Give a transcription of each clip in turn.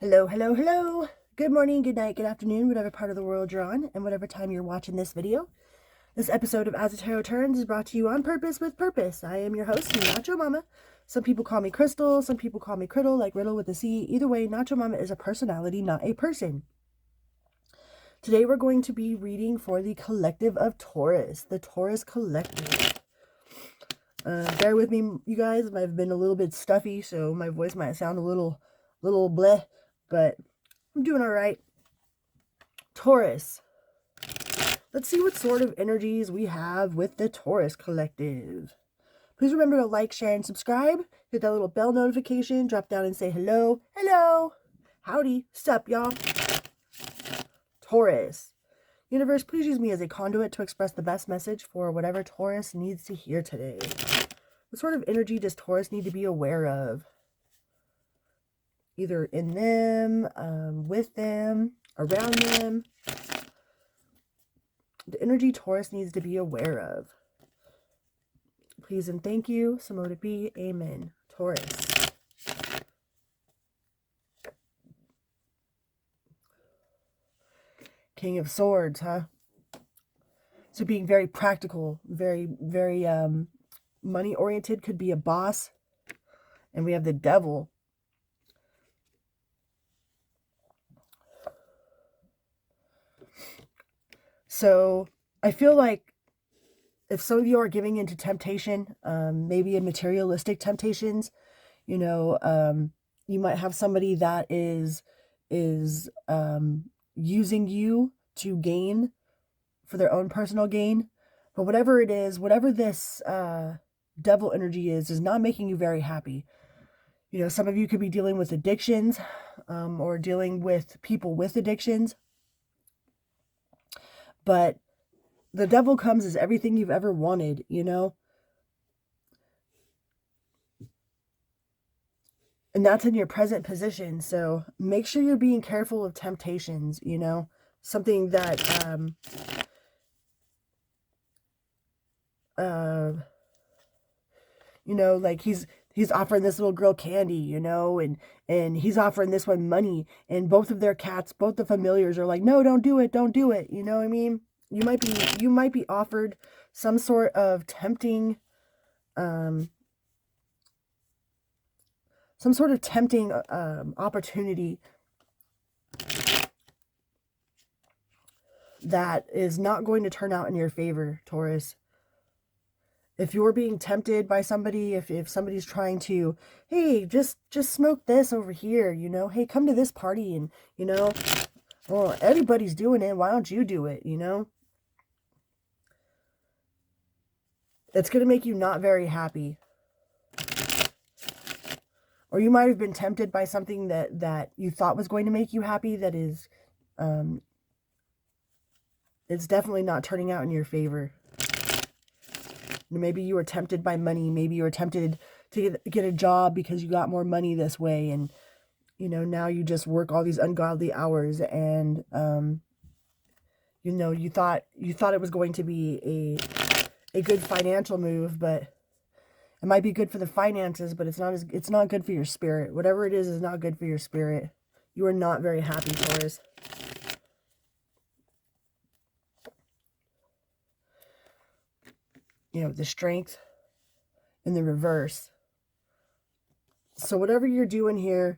Hello, hello, hello. Good morning, good night, good afternoon, whatever part of the world you're on, and whatever time you're watching this video. This episode of As the Tarot Turns is brought to you on purpose with purpose. I am your host, Nacho Mama. Some people call me Crystal, some people call me Criddle, like Riddle with a C. Either way, Nacho Mama is a personality, not a person. Today we're going to be reading for the collective of Taurus, the Taurus collective. Bear with me, you guys. I've been a little bit stuffy, so my voice might sound a little bleh, but I'm doing all right. Taurus. Let's see what sort of energies we have with the Taurus collective. Please remember to like, share, and subscribe. Hit that little bell notification. Drop down and say hello. Hello. Howdy. Sup, y'all. Taurus. Universe, please use me as a conduit to express the best message for whatever Taurus needs to hear today. What sort of energy does Taurus need to be aware of? Either in them, with them, around them. The energy Taurus needs to be aware of. Please and thank you. So mote it be. Amen. Taurus. King of Swords, huh? So being very practical, very money oriented, could be a boss. And we have the Devil. So I feel like if some of you are giving into temptation, maybe in materialistic temptations, you know, you might have somebody that is using you to gain for their own personal gain. But whatever it is, whatever this devil energy is not making you very happy. You know, some of you could be dealing with addictions, or dealing with people with addictions. But the devil comes as everything you've ever wanted, you know? And that's in your present position. So make sure you're being careful of temptations, you know? Something that, you know, like he's offering this little girl candy, you know, and he's offering this one money, and both of their cats, both the familiars are like, no, don't do it. You know what I mean? You might be offered some sort of tempting, opportunity that is not going to turn out in your favor, Taurus. If you're being tempted by somebody, if somebody's trying to, hey, just smoke this over here, you know, hey, come to this party, and, you know, well, everybody's doing it, why don't you do it, you know? It's going to make you not very happy. Or you might have been tempted by something that you thought was going to make you happy that is, it's definitely not turning out in your favor. Maybe you were tempted by money. Maybe you were tempted to get a job because you got more money this way. And, you know, now you just work all these ungodly hours. And, you know, you thought it was going to be a good financial move, but it might be good for the finances, but it's not good for your spirit. Whatever it is not good for your spirit. You are not very happy, Taurus. You know, the Strength in the reverse. So whatever you're doing here,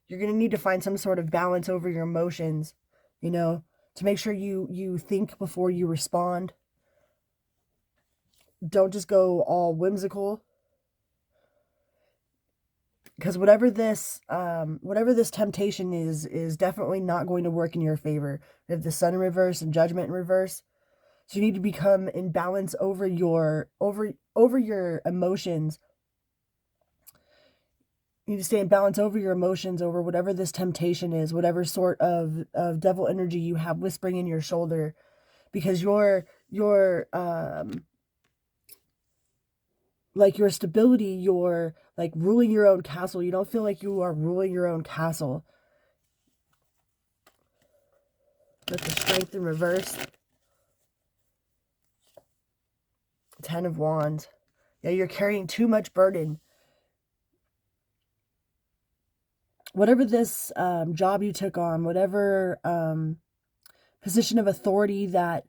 you're going to need to find some sort of balance over your emotions, you know, to make sure you think before you respond. Don't just go all whimsical. Because whatever this temptation is definitely not going to work in your favor. We have the Sun in reverse and Judgment in reverse. So you need to become in balance over your emotions. You need to stay in balance over your emotions, over whatever this temptation is, whatever sort of devil energy you have whispering in your shoulder, because your like your stability, your like ruling your own castle. You don't feel like you are ruling your own castle. With the Strength in reverse. 10 of Wands. Yeah, you're carrying too much burden. whatever this job you took on, whatever position of authority that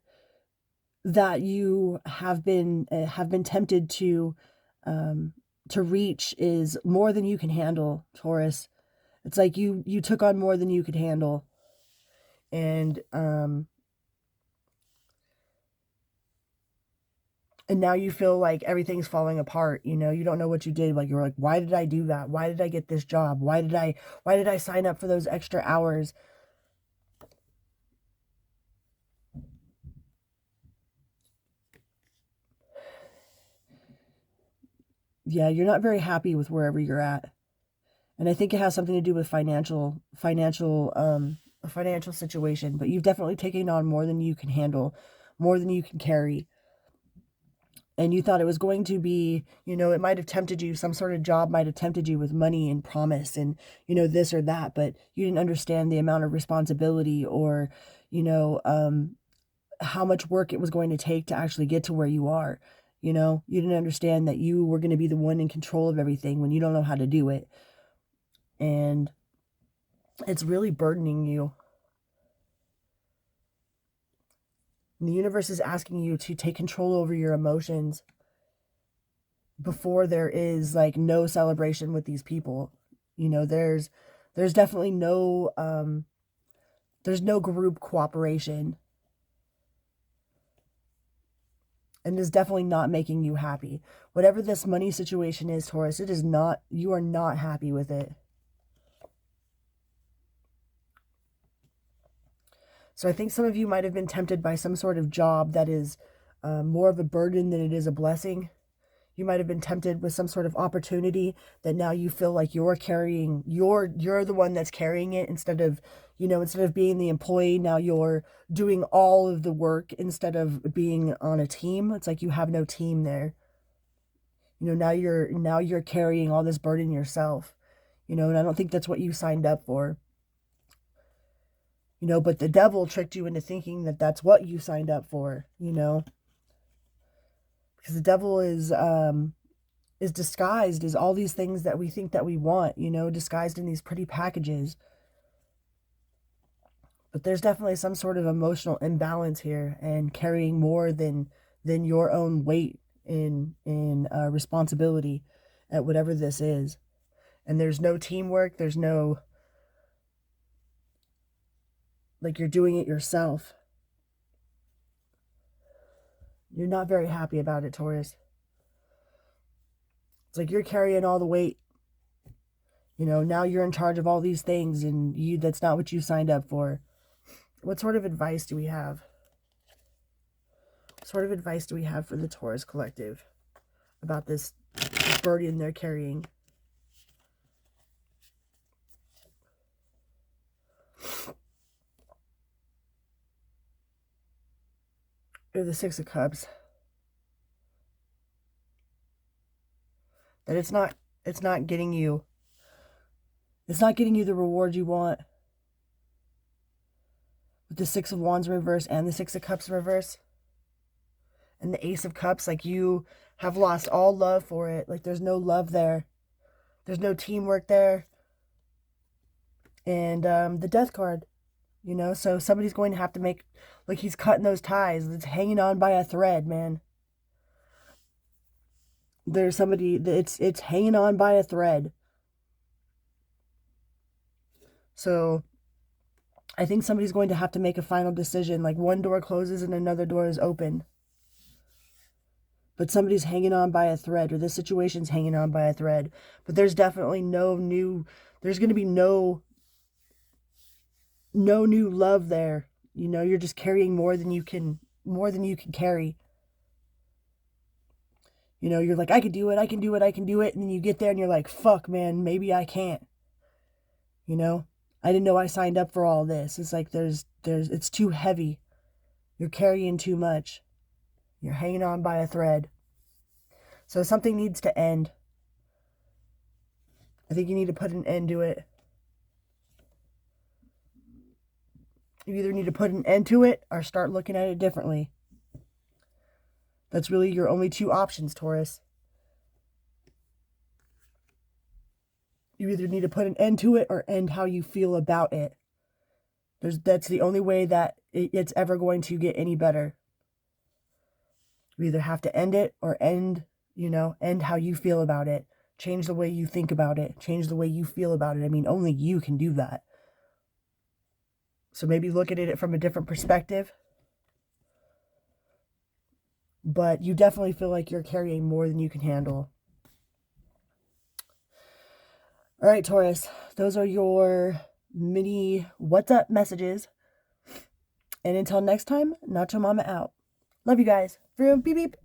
you have been tempted to reach is more than you can handle, Taurus. It's like you took on more than you could handle, and now you feel like everything's falling apart. You know, you don't know what you did. Like, you're like, why did I do that? Why did I get this job? Why did I sign up for those extra hours? Yeah, you're not very happy with wherever you're at. And I think it has something to do with a financial situation, but you've definitely taken on more than you can handle, more than you can carry. And you thought it was going to be, you know, it might have tempted you, some sort of job might have tempted you with money and promise and, you know, this or that, but you didn't understand the amount of responsibility or, you know, how much work it was going to take to actually get to where you are. You know, you didn't understand that you were going to be the one in control of everything when you don't know how to do it. And it's really burdening you. And the universe is asking you to take control over your emotions before there is like no celebration with these people. You know, there's definitely no there's no group cooperation. And is definitely not making you happy. Whatever this money situation is, Taurus, it is not, you are not happy with it. So I think some of you might have been tempted by some sort of job that is more of a burden than it is a blessing. You might have been tempted with some sort of opportunity that now you feel like you're carrying, you're the one that's carrying it instead of, you know, instead of being the employee, now you're doing all of the work instead of being on a team. It's like you have no team there. You know, now you're carrying all this burden yourself. You know, and I don't think that's what you signed up for. You know, but the devil tricked you into thinking that that's what you signed up for, you know. Because the devil is disguised as all these things that we think that we want, you know, disguised in these pretty packages. But there's definitely some sort of emotional imbalance here and carrying more than your own weight in responsibility at whatever this is. And there's no teamwork. There's no, like, you're doing it yourself. You're not very happy about it, Taurus. It's like you're carrying all the weight. You know, now you're in charge of all these things and that's not what you signed up for. What sort of advice do we have? What sort of advice do we have for the Taurus collective about this burden they're carrying? Or the Six of Cups. That it's not getting you the reward you want. With the Six of Wands in reverse and the Six of Cups in reverse. And the Ace of Cups, like you have lost all love for it. Like there's no love there. There's no teamwork there. And the Death card, you know, so somebody's going to have to make, like he's cutting those ties. It's hanging on by a thread, man. There's somebody, it's hanging on by a thread. So I think somebody's going to have to make a final decision. Like one door closes and another door is open. But somebody's hanging on by a thread, or this situation's hanging on by a thread. But there's definitely there's going to be no new love there. You know, you're just carrying more than you can carry. You know, you're like, I can do it. And then you get there and you're like, fuck, man, maybe I can't. You know, I didn't know I signed up for all this. It's like it's too heavy. You're carrying too much. You're hanging on by a thread. So something needs to end. I think you need to put an end to it. You either need to put an end to it or start looking at it differently. That's really your only two options, Taurus. You either need to put an end to it or end how you feel about it. That's the only way that it's ever going to get any better. You either have to end it or end how you feel about it. Change the way you think about it. Change the way you feel about it. I mean, only you can do that. So maybe look at it from a different perspective. But you definitely feel like you're carrying more than you can handle. All right, Taurus, those are your mini what's up messages. And until next time, Nacho Mama out. Love you guys. Vroom, beep, beep.